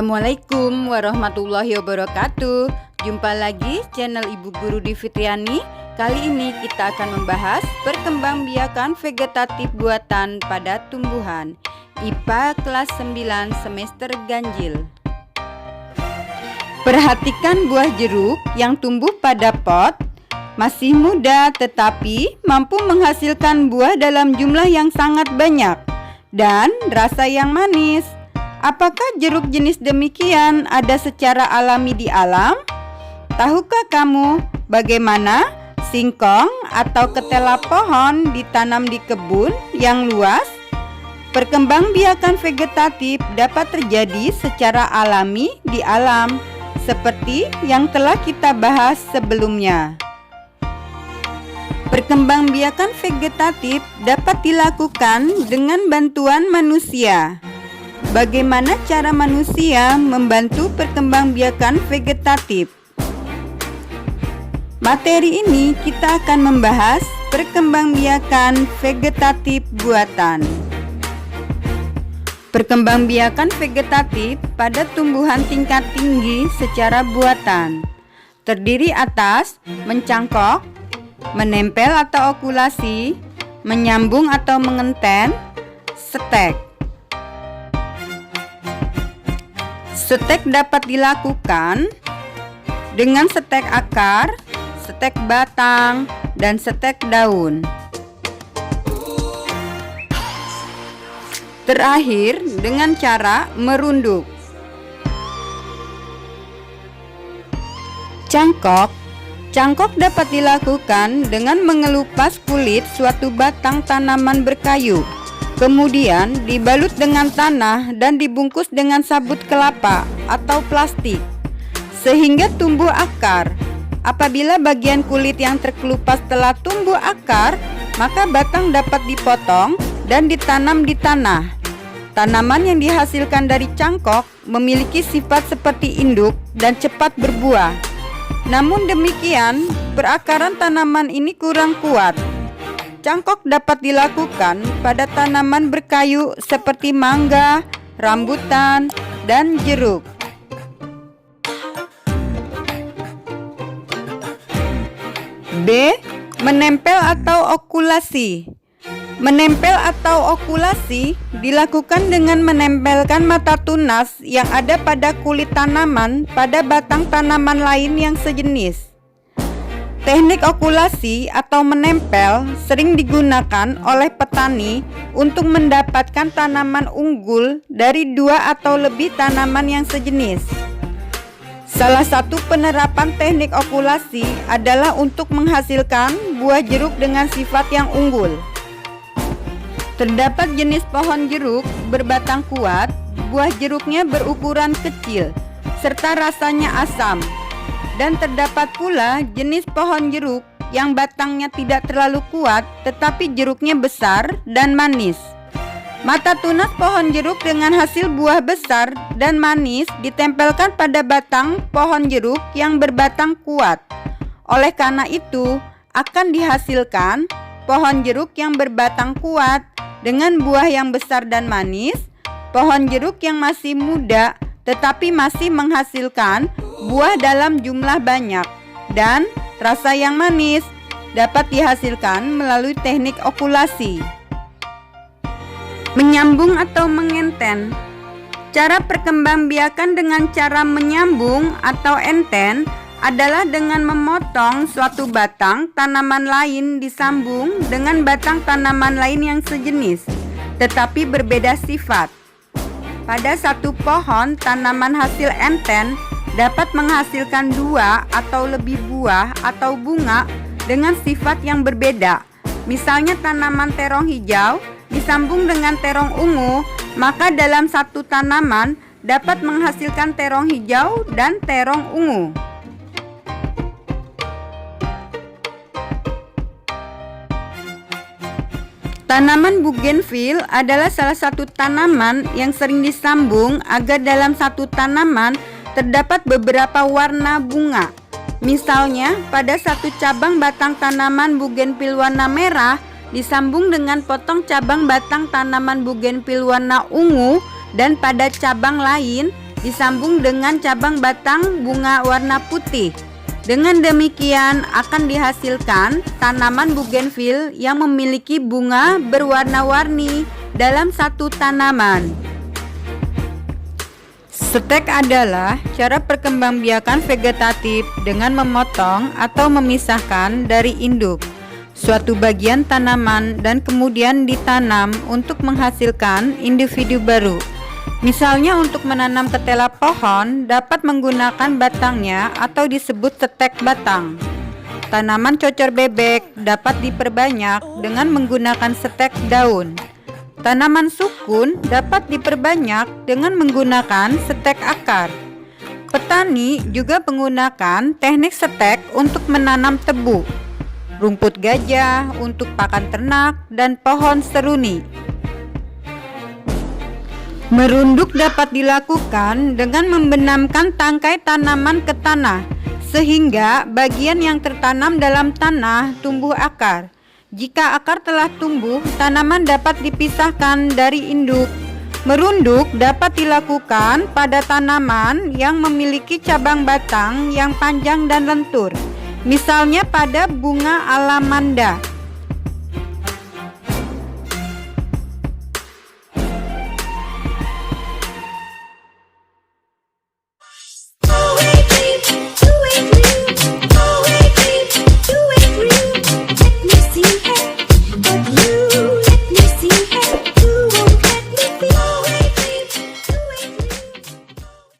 Assalamualaikum warahmatullahi wabarakatuh. Jumpa lagi channel Ibu Guru Difitriani. Kali ini kita akan membahas perkembangbiakan vegetatif buatan pada tumbuhan. IPA kelas 9 semester ganjil. Perhatikan buah jeruk yang tumbuh pada pot. Masih muda tetapi mampu menghasilkan buah dalam jumlah yang sangat banyak dan rasa yang manis. Apakah jeruk jenis demikian ada secara alami di alam? Tahukah kamu bagaimana singkong atau ketela pohon ditanam di kebun yang luas? Perkembangbiakan vegetatif dapat terjadi secara alami di alam, seperti yang telah kita bahas sebelumnya. Perkembangbiakan vegetatif dapat dilakukan dengan bantuan manusia. Bagaimana cara manusia membantu perkembangbiakan vegetatif? Materi ini kita akan membahas perkembangbiakan vegetatif buatan. Perkembangbiakan vegetatif pada tumbuhan tingkat tinggi secara buatan terdiri atas mencangkok, menempel atau okulasi, menyambung atau mengenten, stek. Stek dapat dilakukan dengan stek akar, stek batang, dan stek daun. Terakhir dengan cara merunduk. Cangkok dapat dilakukan dengan mengelupas kulit suatu batang tanaman berkayu. Kemudian dibalut dengan tanah dan dibungkus dengan sabut kelapa atau plastik sehingga tumbuh akar. Apabila bagian kulit yang terkelupas telah tumbuh akar, maka batang dapat dipotong dan ditanam di tanah. Tanaman yang dihasilkan dari cangkok memiliki sifat seperti induk dan cepat berbuah. Namun demikian, perakaran tanaman ini kurang kuat. Cangkok dapat dilakukan pada tanaman berkayu seperti mangga, rambutan, dan jeruk. B. Menempel atau okulasi. Menempel atau okulasi dilakukan dengan menempelkan mata tunas yang ada pada kulit tanaman pada batang tanaman lain yang sejenis. Teknik okulasi atau menempel sering digunakan oleh petani untuk mendapatkan tanaman unggul dari dua atau lebih tanaman yang sejenis. Salah satu penerapan teknik okulasi adalah untuk menghasilkan buah jeruk dengan sifat yang unggul. Terdapat jenis pohon jeruk berbatang kuat, buah jeruknya berukuran kecil, serta rasanya asam. Dan terdapat pula jenis pohon jeruk yang batangnya tidak terlalu kuat tetapi jeruknya besar dan manis. Mata tunas pohon jeruk dengan hasil buah besar dan manis ditempelkan pada batang pohon jeruk yang berbatang kuat. Oleh karena itu, akan dihasilkan pohon jeruk yang berbatang kuat dengan buah yang besar dan manis, pohon jeruk yang masih muda tetapi masih menghasilkan buah dalam jumlah banyak dan rasa yang manis dapat dihasilkan melalui teknik okulasi. Menyambung atau mengenten. Cara perkembangbiakan dengan cara menyambung atau enten adalah dengan memotong suatu batang tanaman lain disambung dengan batang tanaman lain yang sejenis tetapi berbeda sifat. Pada satu pohon tanaman hasil enten dapat menghasilkan dua atau lebih buah atau bunga dengan sifat yang berbeda. Misalnya tanaman terong hijau disambung dengan terong ungu, maka dalam satu tanaman dapat menghasilkan terong hijau dan terong ungu. Tanaman bougainville adalah salah satu tanaman yang sering disambung agar dalam satu tanaman terdapat beberapa warna bunga. Misalnya, pada satu cabang batang tanaman bougainville warna merah disambung dengan potong cabang batang tanaman bougainville warna ungu, dan pada cabang lain disambung dengan cabang batang bunga warna putih. Dengan demikian akan dihasilkan tanaman bougainville yang memiliki bunga berwarna-warni dalam satu tanaman. Stek adalah cara perkembangbiakan vegetatif dengan memotong atau memisahkan dari induk suatu bagian tanaman dan kemudian ditanam untuk menghasilkan individu baru. Misalnya untuk menanam ketela pohon dapat menggunakan batangnya atau disebut stek batang. Tanaman cocor bebek dapat diperbanyak dengan menggunakan stek daun. Tanaman sukun dapat diperbanyak dengan menggunakan stek akar. Petani juga menggunakan teknik stek untuk menanam tebu, rumput gajah untuk pakan ternak, dan pohon seruni. Merunduk dapat dilakukan dengan membenamkan tangkai tanaman ke tanah, sehingga bagian yang tertanam dalam tanah tumbuh akar. Jika akar telah tumbuh, tanaman dapat dipisahkan dari induk. Merunduk dapat dilakukan pada tanaman yang memiliki cabang batang yang panjang dan lentur. Misalnya pada bunga alamanda.